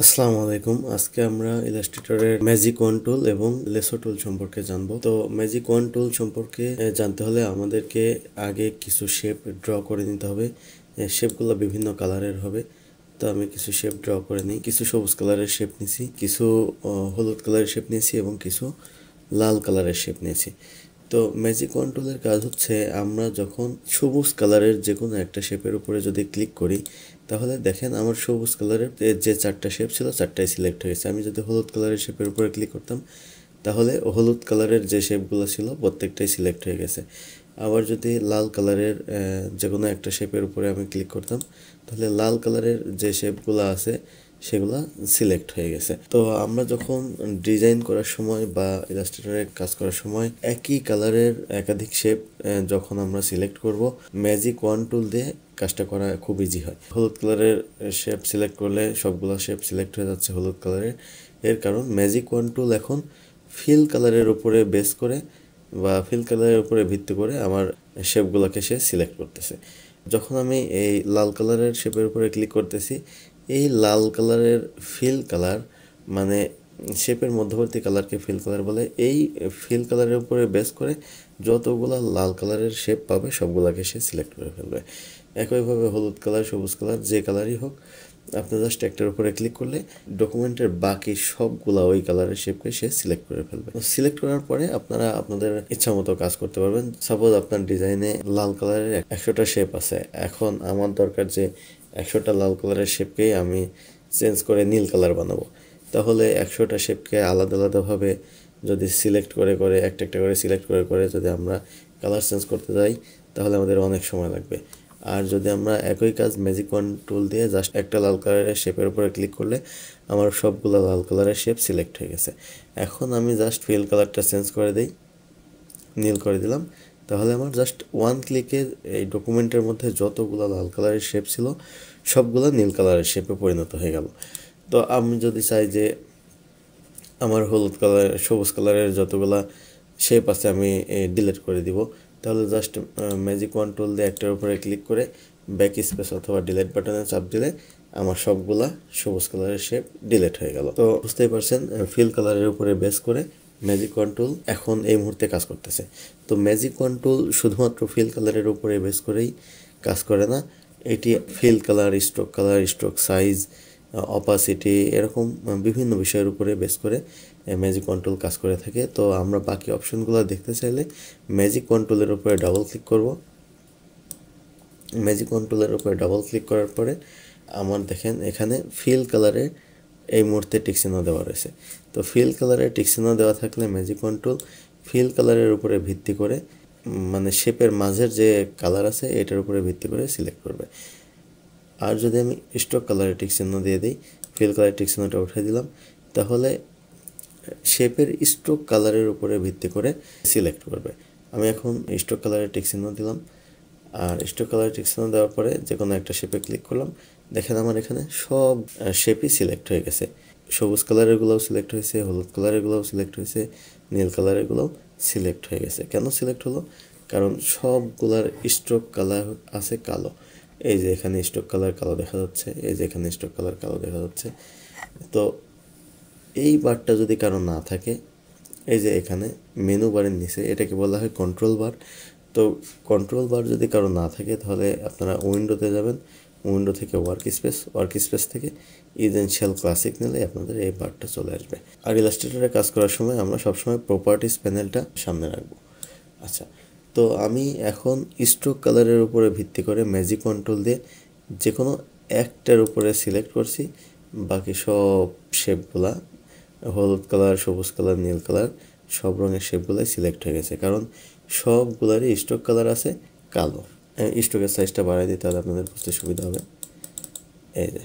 আসসালামু আলাইকুম। আজকে আমরা ইলাস্ট্রেটরের ম্যাজিক ওয়ান টুল এবং লেসো টুল সম্পর্কে জানবো। তো ম্যাজিক ওয়ান টুল সম্পর্কে জানতে হলে আমাদেরকে আগে কিছু শেপ ড্র করে নিতে হবে। শেপগুলো বিভিন্ন কালারের হবে। তো আমি কিছু শেপ ড্র করে নিই। কিছু সবুজ কালারের শেপ নিয়েছি, কিছু হলুদ কালারের শেপ নিয়েছি এবং কিছু লাল কালারের শেপ নিয়েছি। তো ম্যাজিক ওয়ান টুলের কাজ হচ্ছে, আমরা যখন সবুজ কালারের যে কোনো একটা শেপের উপরে যদি ক্লিক করি, তাহলে দেখেন আমার সবুজ কালারের যে চারটা শেপ ছিল চারটাই সিলেক্ট হয়েছে। আমি যদি হলুদ কালারের শেপের উপরে ক্লিক করতাম, তাহলে হলুদ কালারের যে শেপগুলো ছিল প্রত্যেকটাই সিলেক্ট হয়ে গেছে। আবার যদি লাল কালারের যে কোনো একটা শেপের উপরে আমি ক্লিক করতাম, তাহলে লাল কালারের যে শেপগুলো আছে সেগুলা সিলেক্ট হয়ে গেছে। তো আমরা যখন ডিজাইন করার সময় বা ইলাস্ট্রেটরে কাজ করার সময় একই কালারের একাধিক শেপ যখন আমরা সিলেক্ট করব, ম্যাজিক ওয়ান টুল দিয়ে কাজটা করা খুব ইজি হয়। হলুদ কালারের শেপ সিলেক্ট করলে সবগুলো শেপ সিলেক্ট হয়ে যাচ্ছে হলুদ কালারের। এর কারণ ম্যাজিক ওয়ান টুল এখন ফিল কালারের উপরে বেস করে বা ফিল কালারের উপরে ভিত্তি করে আমার শেপগুলোকে সে সিলেক্ট করতেছে। যখন আমি এই লাল কালারের শেপের উপরে ক্লিক করতেছি, এই লাল কালারের ফিল কালার মানে শেপের মধ্যবর্তী কালারকে ফিল কালার বলে। এই ফিল কালারের উপরে বেস করে যতগুলা লাল কালারের শেপ পাবে সবগুলাকে সে সিলেক্ট করে ফেলবে। একইভাবে হলুদ কালার, সবুজ কালার, যে কালারই হোক, আপনি জাস্ট একটার উপরে ক্লিক করলে ডকুমেন্টের বাকি সবগুলা ওই কালারের শেপকে সে সিলেক্ট করে ফেলবে। সিলেক্ট করার পরে আপনারা আপনাদের ইচ্ছা মতো কাজ করতে পারবেন। সাপোজ আপনার ডিজাইনে লাল কালারের 100টা শেপ আছে, এখন আমার দরকার যে 100টা লাল কালারের শেপকেই আমি চেঞ্জ করে নীল কালার বানাবো। তাহলে 100টা শেপকে আলাদা আলাদাভাবে যদি সিলেক্ট করে করে একটা একটা করে সিলেক্ট করে করে যদি আমরা কালার চেঞ্জ করতে যাই, তাহলে আমাদের অনেক সময় লাগবে। আর যদি আমরা একই কাজ ম্যাজিক ওয়ান টুল দিয়ে জাস্ট একটা লাল কালারের শেপের উপরে ক্লিক করলে আমার সবগুলো লাল কালারের শেপ সিলেক্ট হয়ে গেছে। এখন আমি জাস্ট ফিল কালারটা চেঞ্জ করে দিই, নীল করে দিলাম। তাহলে আমার জাস্ট ওয়ান ক্লিকে এই ডকুমেন্টের মধ্যে যতগুলো লাল কালারের শেপ ছিল সবগুলো নীল কালারের শেপে পরিণত হয়ে গেল। তো আমি যদি চাই যে আমার হলুদ কালার, সবুজ কালারের যতগুলা শেপ আছে আমি ডিলিট করে দিব, তাহলে জাস্ট ম্যাজিক ওয়ান টুল দিয়ে একটার উপরে ক্লিক করে ব্যাক স্পেস অথবা ডিলিট বাটনে চাপ দিলে আমার সবগুলা সবুজ কালারের শেপ ডিলিট হয়ে গেল। তো বুঝতেই পারছেন, ফিল কালারের উপরে বেস করে ম্যাজিক ওয়ান টুল এখন এই মুহূর্তে কাজ করতেছে। তো ম্যাজিক ওয়ান টুল শুধুমাত্র ফিল কালারের উপরে বেস করেই কাজ করে না, এটি fill colour, stroke size, opacity, এরকম বিভিন্ন বিষয়ের উপরে বেস করে ম্যাজিক কন্ট্রোল কাজ করে থাকে। তো আমরা বাকি অপশনগুলো দেখতে চাইলে ম্যাজিক কন্ট্রোলের উপরে ডাবল ক্লিক করব। ম্যাজিক কন্ট্রোলের উপরে ডাবল ক্লিক করার পরে আমার দেখেন এখানে ফিল কালারে এই মুহূর্তে টিকচিহ্ন দেওয়া রয়েছে। তো ফিল কালারে টিকচিহ্ন দেওয়া থাকলে ম্যাজিক কন্ট্রোল ফিল কালারের উপরে ভিত্তি করে মানে শেপের মাঝের যে কালার আছে এটার উপরে ভিত্তি করে সিলেক্ট করবে। আর যদি আমি স্ট্রোক কালারে টিক চিহ্ন দিয়ে দিই, ফিল কালারের টিক চিহ্নটা উঠিয়ে দিলাম, তাহলে শেপের স্ট্রোক কালারের উপরে ভিত্তি করে সিলেক্ট করবে। আমি এখন স্ট্রোক কালারের টিক চিহ্ন দিলাম, আর স্ট্রোক কালারের টিক চিহ্ন দেওয়ার পরে যে কোনো একটা শেপে ক্লিক করলাম। দেখেন আমার এখানে সব শেপই সিলেক্ট হয়ে গেছে। সবুজ কালারেরগুলোও সিলেক্ট হয়েছে, হলুদ কালারেরগুলোও সিলেক্ট হয়েছে, নীল কালারেরগুলোও সিলেক্ট হয়ে গেছে। কেন সিলেক্ট হলো? কারণ সবগুলার স্ট্রোক কালার আছে কালো। এই যে এখানে স্ট্রোক কালার কালো দেখা যাচ্ছে, এই যে এখানে স্ট্রোক কালার কালো দেখা যাচ্ছে। তো এই বারটা যদি কারো না থাকে, এই যে এখানে মেনু বারের নিচে এটাকে বলা হয় কন্ট্রোল বার। তো কন্ট্রোল বার যদি কারো না থাকে, তাহলে আপনারা উইন্ডোতে যাবেন, উইন্ডো থেকে ওয়ার্ক স্পেস থেকে ইসেনশিয়াল ক্লাসিক নিলে আপনাদের এই বারটা চলে আসবে। আর ইলাস্ট্রেটরে কাজ করার সময় আমরা সবসময় প্রপার্টিস প্যানেলটা সামনে রাখবো। আচ্ছা, তো আমি এখন স্ট্রোক কালারের উপরে ভিত্তি করে ম্যাজিক কন্ট্রোল দিয়ে যে কোনো একটার উপরে সিলেক্ট করছি, বাকি সব শেপগুলা হলুদ কালার, সবুজ কালার, নীল কালার সব রঙের শেপগুলাই সিলেক্ট হয়ে গেছে, কারণ সবগুলারই স্ট্রোক কালার আছে কালো। স্ট্রোকের সাইজটা বাড়াই দিই, তাহলে আপনাদের বুঝতে সুবিধা হবে। এই যে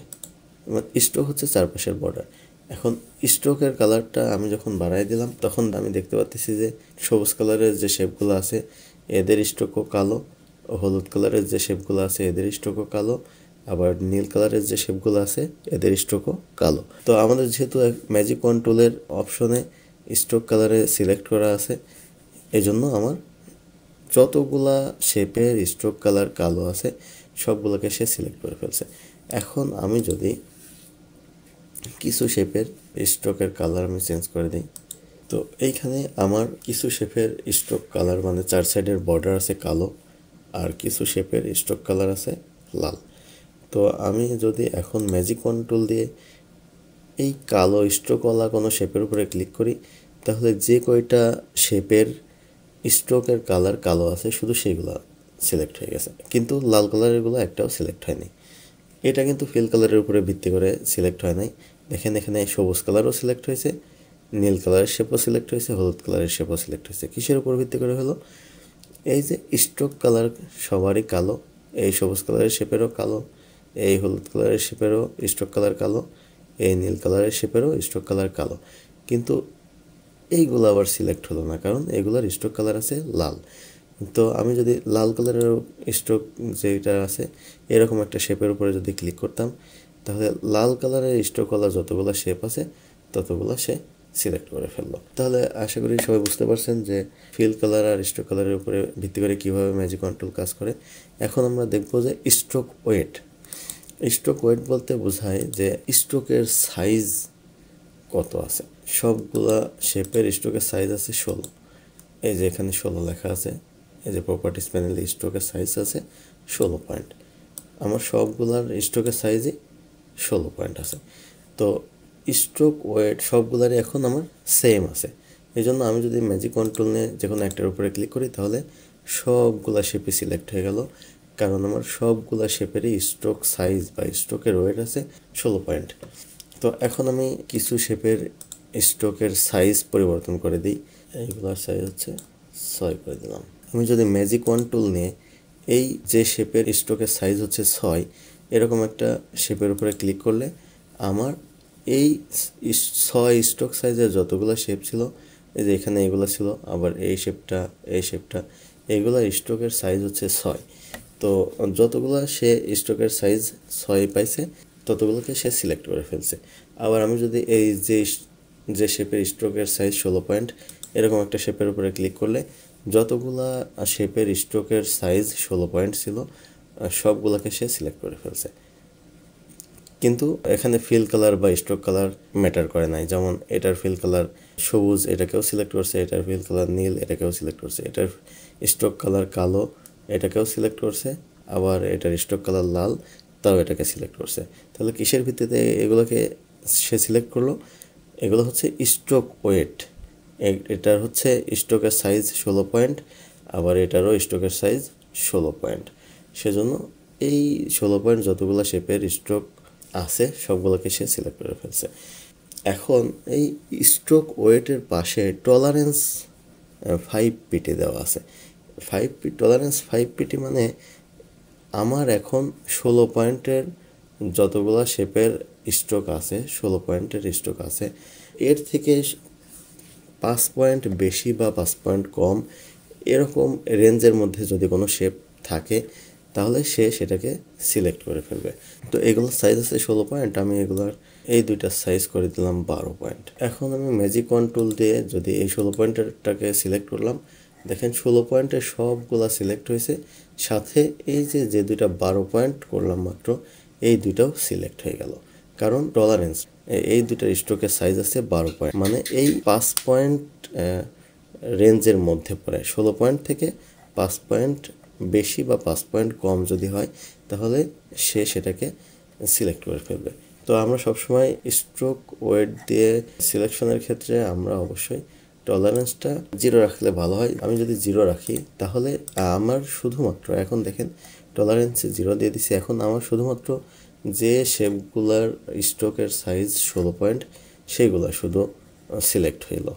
স্ট্রোক হচ্ছে চারপাশের বর্ডার। এখন স্ট্রোকের কালারটা আমি যখন বাড়াই দিলাম, তখন আমি দেখতে পাচ্ছি যে সবুজ কালারের যে শেপগুলো আছে এদের স্ট্রোকও কালো, হলুদ কালারের যে শেপগুলো আছে এদের স্ট্রোকও কালো, আবার নীল কালারের যে শেপগুলো আছে এদের স্ট্রোকও কালো। তো আমাদের যেহেতু ম্যাজিক কন্ট্রোলের অপশনে স্ট্রোক কালারে সিলেক্ট করা আছে, এই জন্য আমার যতগুলা শেপের স্ট্রোক কালার কালো আছে সবগুলোকে সে সিলেক্ট করে ফেলছে। এখন আমি যদি কিছু শেপের স্ট্রোকের কালার আমি চেঞ্জ করে দিই। তো এইখানে আমার কিছু শেপের স্ট্রোক কালার মানে 4 সাইডের বর্ডার আছে কালো, আর কিছু শেপের স্ট্রোক কালার আছে লাল। তো আমি যদি এখন ম্যাজিক কন্ট্রোল দিয়ে এই কালো স্ট্রোকওয়ালা কোনো শেপের উপরে ক্লিক করি, তাহলে যে কয়টা শেপের স্ট্রোকের কালার কালো আছে শুধু সেগুলো সিলেক্ট হয়ে গেছে, কিন্তু লাল কালারেরগুলো একটাও সিলেক্ট হয়নি। এটা কিন্তু ফিল কালারের উপরে ভিত্তি করে সিলেক্ট হয় নাই। দেখেন এখানে সবুজ কালারও সিলেক্ট হয়েছে, নীল কালারের শেপও সিলেক্ট হয়েছে, হলুদ কালারের শেপও সিলেক্ট হয়েছে। কিসের উপর ভিত্তি করে হলো? এই যে স্ট্রোক কালার সবারই কালো, এই সবুজ কালারের শেপেরও কালো, এই হলুদ কালারের শেপেরও স্ট্রোক কালার কালো, এই নীল কালারের শেপেরও স্ট্রোক কালার কালো, কিন্তু এইগুলো আবার সিলেক্ট হলো না, কারণ এগুলোর স্ট্রোক কালার আছে লাল। তো আমি যদি লাল কালারের স্ট্রোক যেটা আছে এরকম একটা শেপের উপরে যদি ক্লিক করতাম, তাহলে লাল কালারের স্ট্রোকওয়ালা যতগুলো শেপ আছে ততগুলো সে সিলেক্ট করে ফেললো। তাহলে আশা করি সবাই বুঝতে পারছেন যে ফিল কালার আর স্ট্রোক কালারের উপরে ভিত্তি করে কীভাবে ম্যাজিক কন্ট্রোল কাজ করে। এখন আমরা দেখব যে স্ট্রোক ওয়েট। স্ট্রোক ওয়েট বলতে বোঝায় যে স্ট্রোকের সাইজ কত আছে। সবগুলা শেপের স্ট্রোকের সাইজ আছে 16। এই যে এখানে 16 লেখা আছে, এই যে প্রপার্টিস প্যানেলে স্ট্রোকের সাইজ আছে 16 পয়েন্ট। আমার সবগুলার স্ট্রোকের সাইজই 16 পয়েন্ট আছে। তো স্ট্রোক ওয়েট সবগুলারই এখন আমার সেম আছে। এই জন্য আমি যদি ম্যাজিক কন্ট্রোল নিয়ে যে কোনো একটার উপরে ক্লিক করি, তাহলে সবগুলা শেপই সিলেক্ট হয়ে গেল, কারণ আমার সবগুলা শেপেরই স্ট্রোক সাইজ বা স্ট্রোকের ওয়েট আছে 16 পয়েন্ট। তো এখন আমি কিছু শেপের স্ট্রোকের সাইজ পরিবর্তন করে দিই। এইগুলোর সাইজ হচ্ছে 6 করে দিলাম। আমি যদি ম্যাজিক কন্ট্রোল নিয়ে এই যে শেপের স্ট্রোকের সাইজ হচ্ছে 6 এরকম একটা শেপের উপরে ক্লিক করলে আমার এই 6 স্ট্রোক সাইজের যতগুলো শেপ ছিল, এই যে এখানে এগুলো ছিল, আবার এই শেপটা এইগুলোর স্ট্রোকের সাইজ হচ্ছে 6। তো যতগুলো সে স্ট্রোকের সাইজ 6 পাইছে ততগুলোকে সে সিলেক্ট করে ফেলছে। আবার আমি যদি এই যে শেপের স্ট্রোকের সাইজ 16 পয়েন্ট এরকম একটা শেপের উপরে ক্লিক করলে যতগুলা শেপের স্ট্রোকের সাইজ 16 পয়েন্ট ছিল সবগুলোকে সে সিলেক্ট করে ফেলছে। কিন্তু এখানে ফিল কালার বা স্ট্রোক কালার ম্যাটার করে নাই। যেমন এটার ফিল কালার সবুজ, এটাকেও সিলেক্ট করছে, এটার ফিল কালার নীল, এটাকেও সিলেক্ট করছে, এটার স্ট্রোক কালার কালো, এটাকেও সিলেক্ট করছে, আবার এটার স্ট্রোক কালার লাল, তাও এটাকে সিলেক্ট করছে। তাহলে কিসের ভিত্তিতে এগুলোকে সে সিলেক্ট করলো? এগুলো হচ্ছে স্ট্রোক ওয়েট। এটার হচ্ছে স্ট্রোকের সাইজ 16 পয়েন্ট, আবার এটারও স্ট্রোকের সাইজ 16 পয়েন্ট। সেজন্য এই 16 পয়েন্ট যতগুলো শেপের স্ট্রোক আছে সবগুলোকে সে সিলেক্ট করে ফেলছে। এখন এই স্ট্রোক ওয়েটের পাশে টলারেন্স 5 পিটি দেওয়া আছে। টলারেন্স 5 পিটি মানে আমার এখন 16 পয়েন্টের যতগুলো শেপের স্ট্রোক আছে, 16 পয়েন্টের স্ট্রোক আছে, এর থেকে 5 পয়েন্ট বেশি বা 5 পয়েন্ট কম এরকম রেঞ্জের মধ্যে যদি কোনো শেপ থাকে, তাহলে সে সেটাকে সিলেক্ট করে ফেলবে। তো এগুলোর সাইজ আছে 16 পয়েন্ট, আমি এগুলোর এই দুইটার সাইজ করে দিলাম 12 পয়েন্ট। এখন আমি ম্যাজিক কন্ট্রোল দিয়ে যদি এই 16 পয়েন্টেরটাকে সিলেক্ট করলাম, দেখেন 16 পয়েন্টের সবগুলা সিলেক্ট হয়েছে, সাথে এই যে দুইটা 12 পয়েন্ট করলাম মাত্র, এই দুইটাও সিলেক্ট হয়ে গেল। কারণ টলারেন্স এই দুইটার স্ট্রোকের সাইজ আছে 12 পয়েন্ট, মানে এই 5 পয়েন্ট রেঞ্জের মধ্যে পড়ে। 16 পয়েন্ট থেকে 5 পয়েন্ট বেশি বা 5 পয়েন্ট কম যদি হয়, তাহলে সে সেটাকে সিলেক্ট করে ফেলবে। তো আমরা সবসময় স্ট্রোক ওয়েট দিয়ে সিলেকশনের ক্ষেত্রে আমরা অবশ্যই টলারেন্সটা 0 রাখলে ভালো হয়। আমি যদি 0 রাখি, তাহলে আমার শুধুমাত্র, এখন দেখেন টলারেন্সে 0 দিয়ে দিছি, এখন আমার শুধুমাত্র যে শেপগুলার স্ট্রোকের সাইজ 16 পয়েন্ট সেইগুলো শুধু সিলেক্ট হইল।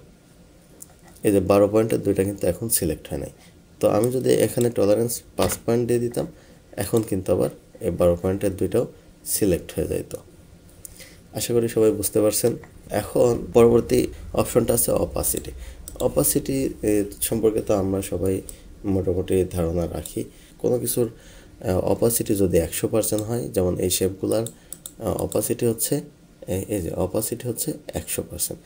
এই যে 12 পয়েন্টের দুইটা কিন্তু এখন সিলেক্ট হয় নাই। তো আমি যদি এখানে টলারেন্স 5 পয়েন্ট দিয়ে দিতাম, এখন কিন্তু আবার এই 12 পয়েন্টের দুইটাও সিলেক্ট হয়ে যেত। আশা করি সবাই বুঝতে পারছেন। এখন পরবর্তী অপশনটা আছে অপাসিটি। অপাসিটি সম্পর্কে তো আমরা সবাই মোটামুটি ধারণা রাখি। কোনো কিছুর অপাসিটি যদি 100% হয়, যেমন এই শেপগুলার অপাসিটি হচ্ছে, এই যে অপাসিটি হচ্ছে 100%।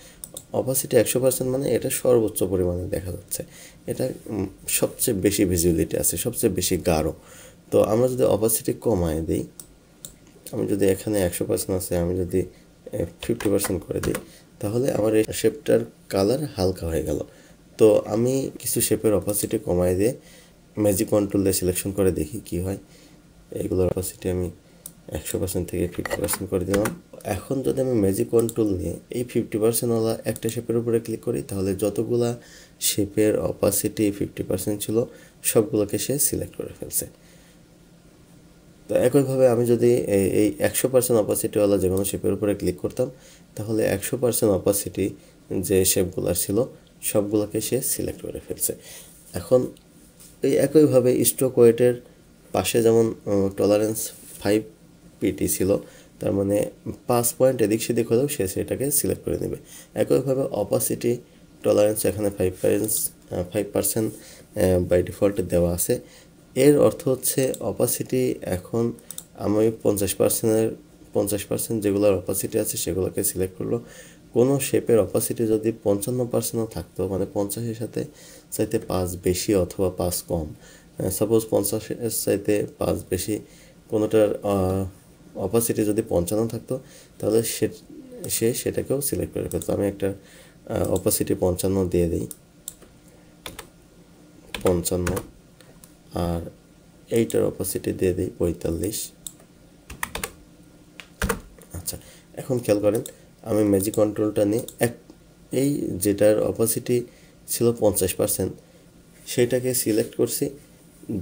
অপাসিটি 100% মানে এটা সর্বোচ্চ পরিমাণে দেখা যাচ্ছে, এটা সবচেয়ে বেশি ভিজিবিলিটি আছে, সবচেয়ে বেশি গাঢ়। তো আমরা যদি অপাসিটি কমায় দিই, আমি যদি এখানে 100% আছে, আমি যদি 50% করে দিই, তাহলে আমার এই শেপটার কালার হালকা হয়ে গেল। তো আমি কিছু শেপের অপাসিটি কমাই দিয়ে ম্যাজিক কন্ট্রোল দিয়ে সিলেকশন করে দেখি কি হয়। এইগুলোর অপাসিটি আমি 100% থেকে 50% করে দিলাম। এখন যদি আমি ম্যাজিক কন্ট্রোল নিয়ে এই 50% ওয়ালা একটা শেপের উপরে ক্লিক করি, তাহলে যতগুলা শেপের অপাসিটি 50% ছিল সবগুলোকে সে সিলেক্ট করে ফেলছে। তো একইভাবে আমি যদি এই 100% অপাসিটিওয়ালা যে কোনো শেপের উপরে ক্লিক করতাম, তাহলে 100% অপাসিটি যে শেপগুলো ছিল সবগুলোকে সে সিলেক্ট করে ফেলছে। এখন এই একইভাবে স্ট্রোক ওয়েটের পাশে যেমন টলারেন্স 5 পিটি ছিল, তার মানে 5 পয়েন্ট এদিক সেদিক হলেও সে সেটাকে সিলেক্ট করে নেবে। একইভাবে অপাসিটি টলারেন্স এখানে 5% বাই ডিফল্ট দেওয়া আছে। এর অর্থ হচ্ছে অপাসিটি এখন আমি 50% যেগুলোর অপাসিটি আছে সেগুলোকে সিলেক্ট করলো। কোনো শেপের অপাসিটি যদি 55%ও থাকতো, মানে 50-এর সাথে চাইতে 5 বেশি অথবা 5 কম, সাপোজ 50-এর চাইতে 5 বেশি কোনোটার অপাসিটি যদি 55 থাকতো, তাহলে সে সেটাকেও সিলেক্ট করে ফেলতো। আমি একটা অপাসিটি 55 দিয়ে দিই, 55, আর এইটার অপাসিটি দিয়ে দিই 45। আচ্ছা, এখন খেয়াল করেন আমি ম্যাজিক কন্ট্রোলটা নিয়ে এই যেটার অপাসিটি ছিল 50% সেইটাকে সিলেক্ট করছি।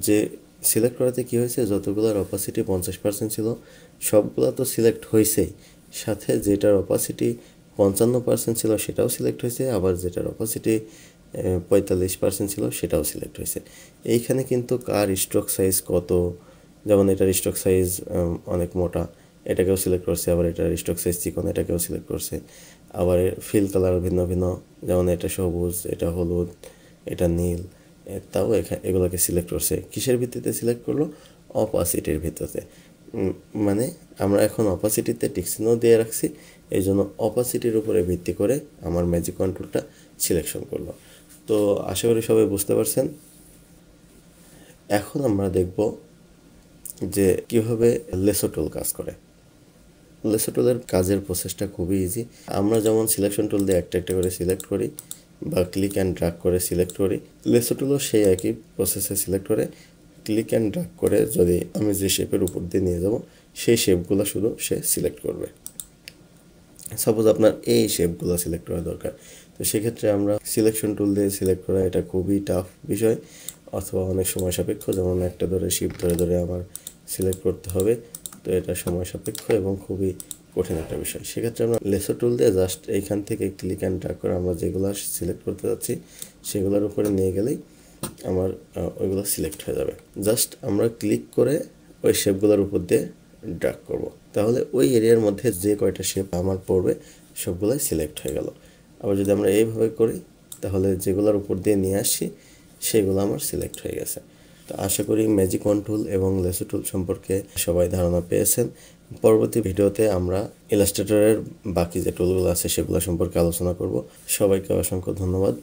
যে সিলেক্ট করাতে কী হয়েছে, যতগুলোর অপাসিটি 50% ছিল সবগুলো তো সিলেক্ট হয়েছেই, সাথে যেটার অপাসিটি 55% ছিল সেটাও সিলেক্ট হয়েছে, আবার যেটার অপাসিটি 45% ছিল সেটাও সিলেক্ট হয়েছে। এইখানে কিন্তু কার স্ট্রোক সাইজ কত, যেমন এটার স্ট্রোক সাইজ অনেক মোটা, এটাকেও সিলেক্ট করছে, আবার এটার স্ট্রোক সাইজ চিকন, এটাকেও সিলেক্ট করছে। আবার ফিল কালার ভিন্ন ভিন্ন, যেমন এটা সবুজ, এটা হলুদ, এটা নীল, তাও এগুলোকে সিলেক্ট করছে। কিসের ভিত্তিতে সিলেক্ট করলো? অপাসিটির ভিত্তিতে। মানে আমরা এখন অপাসিটিতে টিকচিহ্ন দিয়ে রাখছি, এই জন্য অপাসিটির উপরে ভিত্তি করে আমার ম্যাজিক কন্ট্রোলটা সিলেকশন করলো। তো আশা করি সবাই বুঝতে পারছেন। এখন আমরা দেখব যে কীভাবে লেসো টুল কাজ করে। লেসো টুলের কাজের প্রসেসটা খুবই ইজি। আমরা যেমন সিলেকশন টুল দিয়ে একটা একটা করে সিলেক্ট করি বা ক্লিক অ্যান্ড ড্র্যাগ করে সিলেক্ট করি, লেসো টুলও সেই একই প্রসেসে সিলেক্ট করে ক্লিক অ্যান্ড ড্র্যাগ করে যদি আমি যে শেপের উপর দিয়ে নিয়ে যাব সেই শেপগুলো শুধু সে সিলেক্ট করবে। সাপোজ আপনার এই শেপগুলো সিলেক্ট করা দরকার, তো সেক্ষেত্রে আমরা সিলেকশন টুল দিয়ে সিলেক্ট করা এটা খুবই টাফ বিষয়, অথবা অনেক সময় সাপেক্ষ। যেমন একটা ধরে শিফট ধরে ধরে আমার সিলেক্ট করতে হবে, তো এটা সময় সাপেক্ষ এবং খুবই কঠিন একটা বিষয়। সেক্ষেত্রে আমরা লেসো টুল দিয়ে জাস্ট এইখান থেকে ক্লিক অ্যান্ড ড্র্যাগ করে আমরা যেগুলো সিলেক্ট করতে যাচ্ছি সেগুলোর উপরে নিয়ে গেলেই আমার ওইগুলো সিলেক্ট হয়ে যাবে। জাস্ট আমরা ক্লিক করে ওই শেপগুলোর উপর দিয়ে ড্র্যাগ করব, তাহলে ওই এরিয়ার মধ্যে যে কয়টা শেপ আমার পড়বে সবগুলোই সিলেক্ট হয়ে গেল। আবার যদি আমরা এইভাবে করি, তাহলে যেগুলোর উপর দিয়ে নিয়ে আসি সেগুলো আমার সিলেক্ট হয়ে গেছে। তো আশা করি ম্যাজিক কন্ট্রোল এবং লেসো টুল সম্পর্কে সবাই ধারণা পেয়েছেন। পরবর্তী ভিডিওতে আমরা ইলাস্ট্রেটরের বাকি যে টুলগুলো আছে সেগুলো সম্পর্কে আলোচনা করব। সবাইকে অসংখ্য ধন্যবাদ।